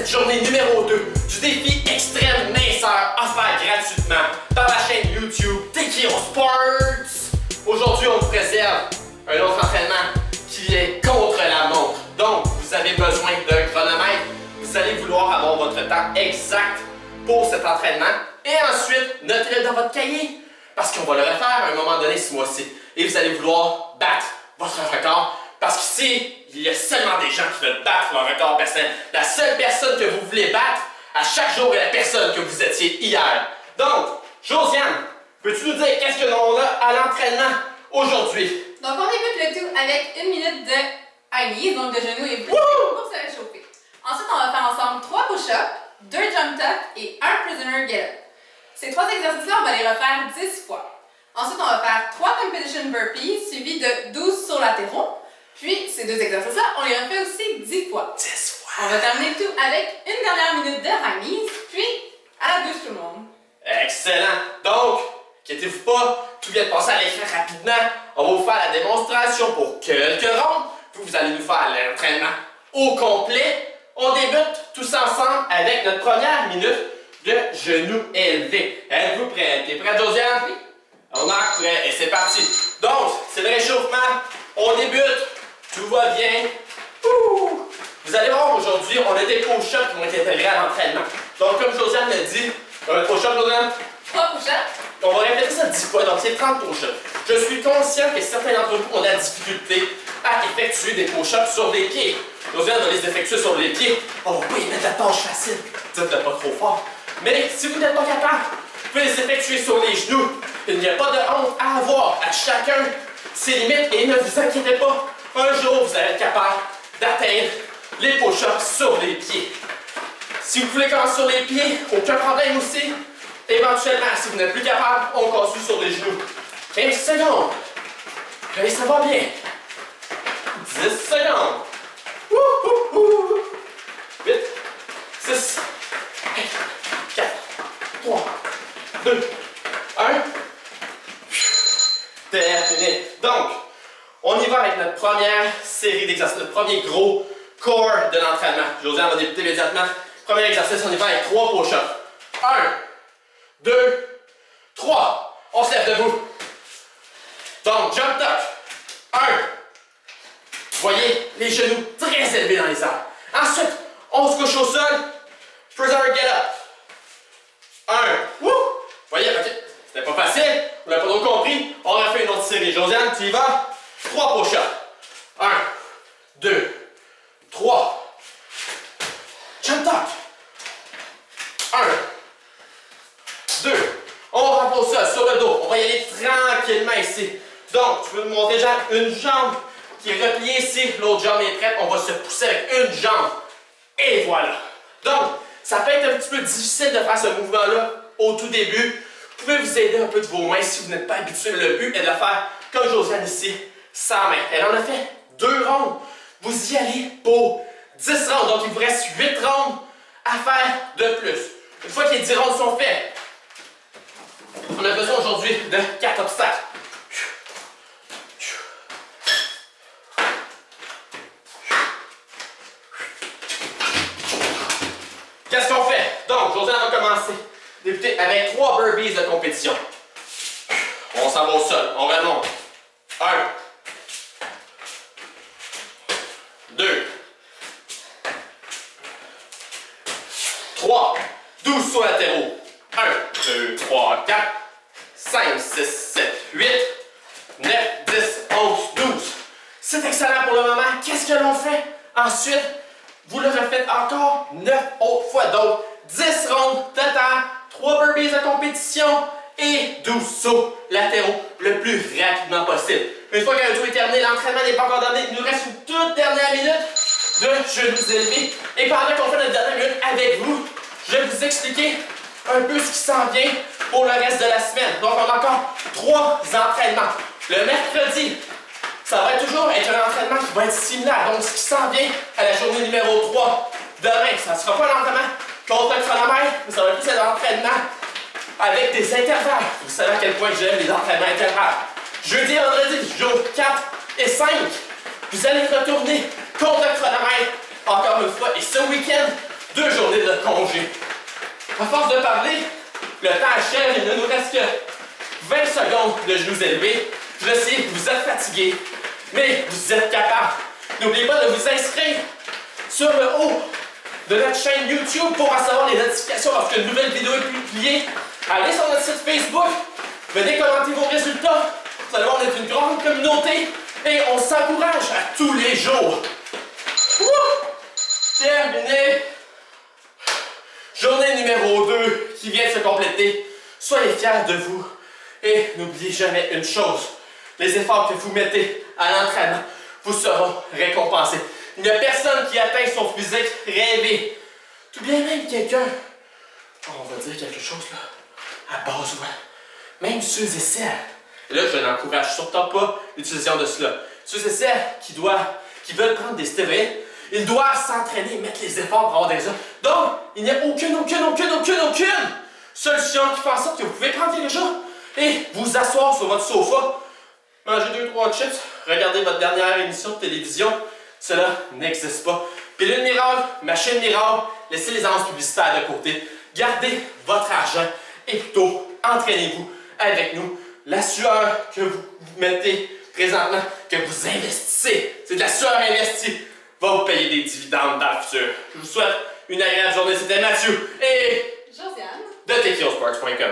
cette journée numéro 2 du défi extrême minceur offert gratuitement par la chaîne YouTube TKO Sports. Aujourd'hui, on vous préserve un autre entraînement qui est contre la montre. Donc, vous avez besoin d'un chronomètre. Vous allez vouloir avoir votre temps exact pour cet entraînement. Et ensuite, notez-le dans votre cahier parce qu'on va le refaire à un moment donné ce mois-ci. Et vous allez vouloir battre votre record parce qu'ici, il y a seulement des gens qui veulent battre leur record personnel. La seule personne que vous voulez battre à chaque jour est la personne que vous étiez hier. Donc, Josiane, peux-tu nous dire qu'est-ce que l'on a à l'entraînement aujourd'hui? Donc, on débute le tout avec 1 minute de high knees, donc de genoux et bras pour se réchauffer. Ensuite, on va faire ensemble 3 push-ups, 2 jump tucks et 1 prisoner get-up. Ces 3 exercices-là, on va les refaire 10 fois. Ensuite, on va faire 3 competition burpees suivis de 12 sauts latéraux. Puis, ces 2 exercices-là, on les refait aussi 10 fois. 10 fois! On va terminer le tout avec une dernière minute de high knees, puis à la douche tout le monde. Excellent! Donc, inquiétez-vous pas, tout vient de passer à l'écran rapidement. On va vous faire la démonstration pour quelques rondes. Puis vous allez nous faire l'entraînement au complet. On débute tous ensemble avec notre première minute de genoux élevés. Êtes-vous prêts? T'es prêt, Josiane? Oui. On marque prêt et c'est parti. Donc, c'est le réchauffement. On débute. Tout va bien. Ouh. Vous allez voir aujourd'hui, on a des push-ups qui vont être intégrés à l'entraînement. Donc, comme Josiane l'a dit, un push-up, Josiane? 3 push-ups. On va répéter ça 10 fois, donc c'est 30 push-ups. Je suis conscient que certains d'entre vous ont de la difficulté à effectuer des push-ups sur les pieds. Josiane va les effectuer sur les pieds. On va pas y mettre la tâche facile. Dites-le pas trop fort. Mais si vous n'êtes pas capable, vous pouvez les effectuer sur les genoux. Il n'y a pas de honte à avoir. À chacun ses limites et ne vous inquiétez pas. Un jour, vous allez être capable d'atteindre les push-ups sur les pieds. Si vous voulez commencer sur les pieds, aucun problème aussi. Éventuellement, si vous n'êtes plus capable, on continue sur les genoux. 15 secondes. Et ça va bien. 10 secondes. 8, 6, 4, 3, 2, 1. Terminé. Donc, on y va avec notre première série d'exercices, notre premier gros core de l'entraînement. Josiane va débuter immédiatement. Premier exercice, on y va avec 3 push-ups. 1, 2, 3. On se lève debout. Donc, jump tuck. 1. Vous voyez les genoux très élevés dans les airs. Ensuite, on se couche au sol. Prisoner get up. 1. Wouh! Vous voyez, ok, c'était pas facile. Vous l'avez pas trop compris. On refait une autre série. Josiane, tu y vas. 3 push-ups. 1, 2, 3. Jump tuck. 1, 2. On repose ça sur le dos. On va y aller tranquillement ici. Donc, tu peux me montrer genre une jambe qui est repliée ici. L'autre jambe est prête. On va se pousser avec une jambe. Et voilà. Donc, ça peut être un petit peu difficile de faire ce mouvement-là au tout début. Vous pouvez vous aider un peu de vos mains si vous n'êtes pas habitué. Le but est de faire comme Josiane ici, sans main. Elle en a fait 2 rondes. Vous y allez pour 10 rondes. Donc, il vous reste 8 rondes à faire de plus. Une fois que les 10 rondes sont faites, on a besoin aujourd'hui de 4 obstacles. Qu'est-ce qu'on fait? Donc, Josiane va commencer. Débuter avec 3 burpees de compétition. On s'en va au sol. On remonte. 1. 2. 3. 12 sauts latéraux. 1, 2, 3, 4, 5, 6, 7, 8, 9, 10, 11, 12. C'est excellent pour le moment. Qu'est-ce que l'on fait? Ensuite, vous le refaites encore 9 autres fois. Donc, 10 rondes total, 3 burpees de compétition et 12 sauts latéraux le plus rapidement possible. Une fois que le tout est terminé, l'entraînement n'est pas encore terminé. Il nous reste une toute dernière minute de genoux élevés. Et pendant qu'on fait notre dernière minute avec vous, je vais vous expliquer un peu ce qui s'en vient pour le reste de la semaine. Donc, on a encore 3 entraînements. Le mercredi, ça va toujours être un entraînement qui va être similaire. Donc, ce qui s'en vient à la journée numéro 3. Demain, ça ne sera pas un entraînement contre le chronomètre, mais ça va plus être un entraînement avec des intervalles. Vous savez à quel point j'aime les entraînements intervalles. Jeudi et vendredi, jour 4 et 5, vous allez retourner contre le chronomètre encore une fois. Et ce week-end, 2 journées de congé. À force de parler, le temps achève, il ne nous reste que 20 secondes de genoux élevés. Je sais, vous êtes fatigués, mais vous êtes capables. N'oubliez pas de vous inscrire sur le haut de notre chaîne YouTube pour recevoir les notifications lorsqu'une nouvelle vidéo est publiée. Allez sur notre site Facebook, venez commenter vos résultats. Vous allez voir, on est une grande communauté et on s'encourage à tous les jours. Wouh! Terminé. Journée numéro 2 qui vient de se compléter. Soyez fiers de vous et n'oubliez jamais une chose. Les efforts que vous mettez à l'entraînement vous seront récompensés. Il n'y a personne qui atteint son physique rêvé. Tout bien même quelqu'un, on va dire quelque chose là, à base, ouais. Même ceux et celles, et là je n'encourage surtout pas l'utilisation de cela. Ceux et celles qui veulent prendre des stéroïdes, ils doivent s'entraîner, mettre les efforts pour avoir des hommes. Donc, il n'y a aucune solution qui fait en sorte que vous pouvez prendre quelque chose et vous asseoir sur votre sofa, manger 2-3 chips, regarder votre dernière émission de télévision. Cela n'existe pas. Pilule miracle, machine miracle, laissez les annonces publicitaires de côté. Gardez votre argent et plutôt entraînez-vous avec nous. La sueur que vous mettez présentement, que vous investissez, c'est de la sueur investie, va vous payer des dividendes dans le futur. Je vous souhaite une agréable journée. C'était Mathieu et Josiane de TKOsports.com.